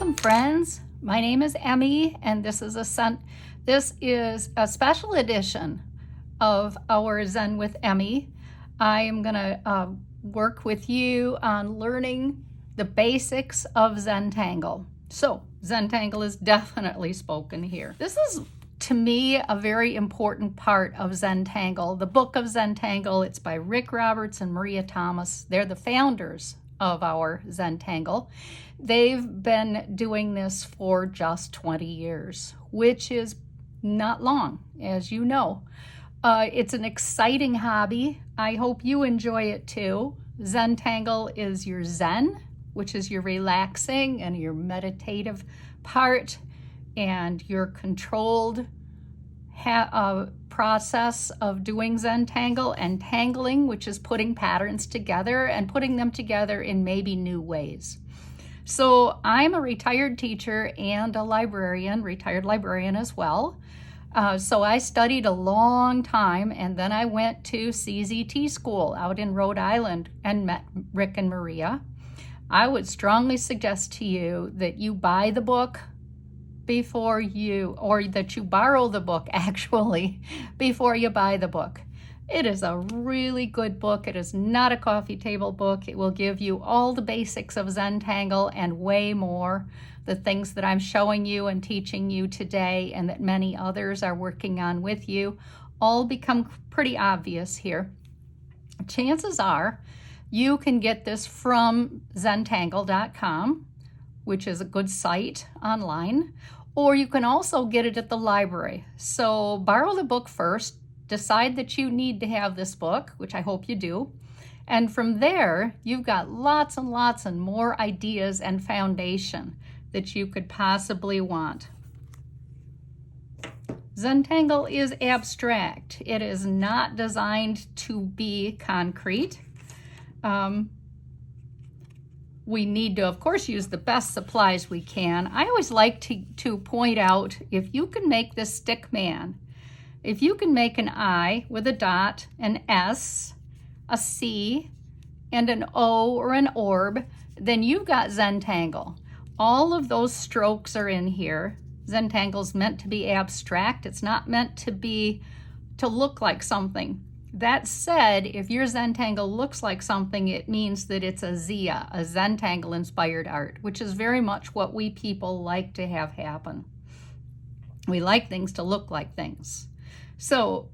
Welcome, friends. My name is Emmy, and this is a special edition of our Zen with Emmy. I am going to work with you on learning the basics of Zentangle. So, Zentangle is definitely spoken here. This is, to me, a very important part of Zentangle. The book of Zentangle, it's by Rick Roberts and Maria Thomas. They're the founders of our Zentangle. They've been doing this for just 20 years, which is not long, as you know. It's an exciting hobby. I hope you enjoy it too. Zentangle is your Zen, which is your relaxing and your meditative part, and your controlled process of doing Zentangle, and tangling, which is putting patterns together and putting them together in maybe new ways. So I'm a retired teacher and a librarian, retired librarian as well. So I studied a long time, and then I went to CZT school out in Rhode Island and met Rick and Maria. I would strongly suggest to you that you buy the book or that you borrow the book actually before you buy the book. It is a really good book. It is not a coffee table book. It will give you all the basics of Zentangle and way more. The things that I'm showing you and teaching you today and that many others are working on with you all become pretty obvious here. Chances are you can get this from Zentangle.com, which is a good site online, or you can also get it at the library. So borrow the book first, decide that you need to have this book, which I hope you do, and from there you've got lots and lots and more ideas and foundation that you could possibly want. Zentangle is abstract. It is not designed to be concrete. We need to, of course, use the best supplies we can. I always like to point out, if you can make this stick man, if you can make an I with a dot, an S, a C, and an O or an orb, then you've got Zentangle. All of those strokes are in here. Zentangle's meant to be abstract. It's not meant to look like something. That said, if your Zentangle looks like something, it means that it's a Zia, a Zentangle-inspired art, which is very much what we people like to have happen. We like things to look like things. So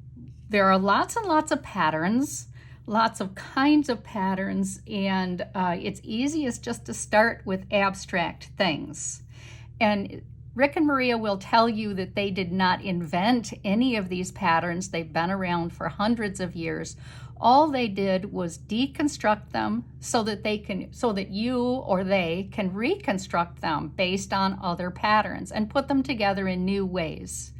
there are lots and lots of patterns, lots of kinds of patterns, and it's easiest just to start with abstract things. And Rick and Maria will tell you that they did not invent any of these patterns. They've been around for hundreds of years. All they did was deconstruct them so that you or they can reconstruct them based on other patterns and put them together in new ways.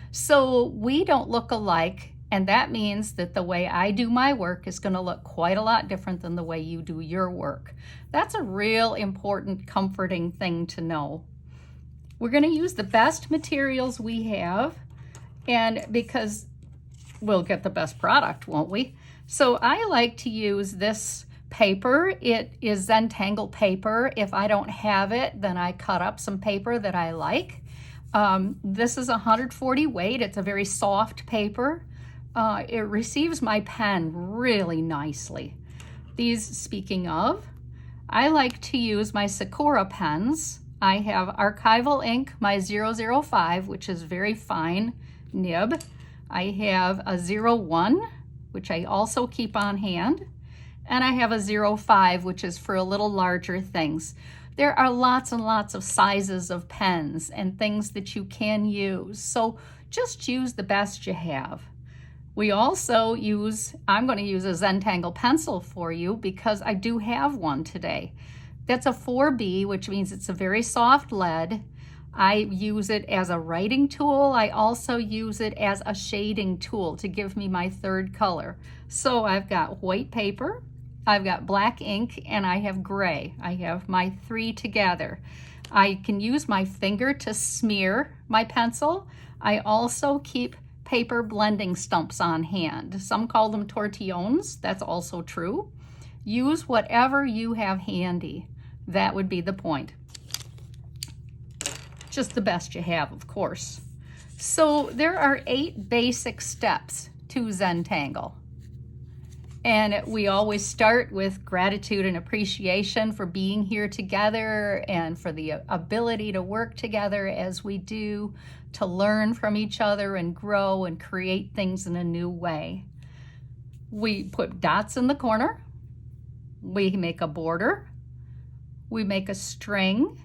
So we don't look alike, and that means that the way I do my work is going to look quite a lot different than the way you do your work. That's a real important, comforting thing to know. We're going to use the best materials we have, and because we'll get the best product, won't we? So I like to use this paper. It is Zentangle paper. If I don't have it, then I cut up some paper that I like. This is 140 weight. It's a very soft paper. It receives my pen really nicely. Speaking of, I like to use my Sakura pens. I have archival ink, my 005, which is very fine nib. I have a 01, which I also keep on hand. And I have a 05, which is for a little larger things. There are lots and lots of sizes of pens and things that you can use. So just use the best you have. We also I'm going to use a Zentangle pencil for you because I do have one today. That's a 4B, which means it's a very soft lead. I use it as a writing tool. I also use it as a shading tool to give me my third color. So I've got white paper, I've got black ink, and I have gray. I have my three together. I can use my finger to smear my pencil. I also keep paper blending stumps on hand. Some call them tortillones. That's also true. Use whatever you have handy. That would be the point. just the best you have, of course. So there are 8 basic steps to Zentangle. And we always start with gratitude and appreciation for being here together and for the ability to work together as we do, to learn from each other and grow and create things in a new way. We put dots in the corner. We make a border. We make a string.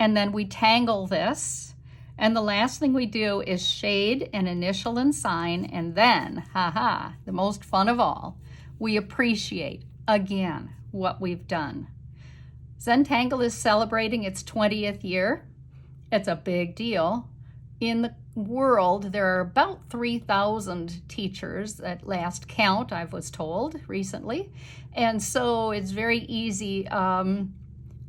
And then we tangle this. And the last thing we do is shade and initial and sign. And then, the most fun of all, we appreciate, again, what we've done. Zentangle is celebrating its 20th year. It's a big deal. In the world, there are about 3,000 teachers at last count, I was told recently. And so it's very easy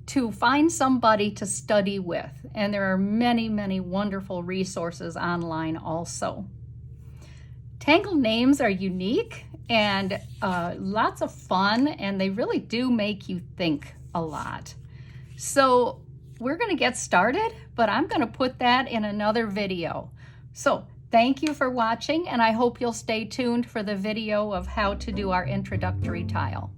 to find somebody to study with. And there are many, many wonderful resources online also. Tangle names are unique and lots of fun, and they really do make you think a lot. So we're going to get started, but I'm going to put that in another video. So thank you for watching, and I hope you'll stay tuned for the video of how to do our introductory tile.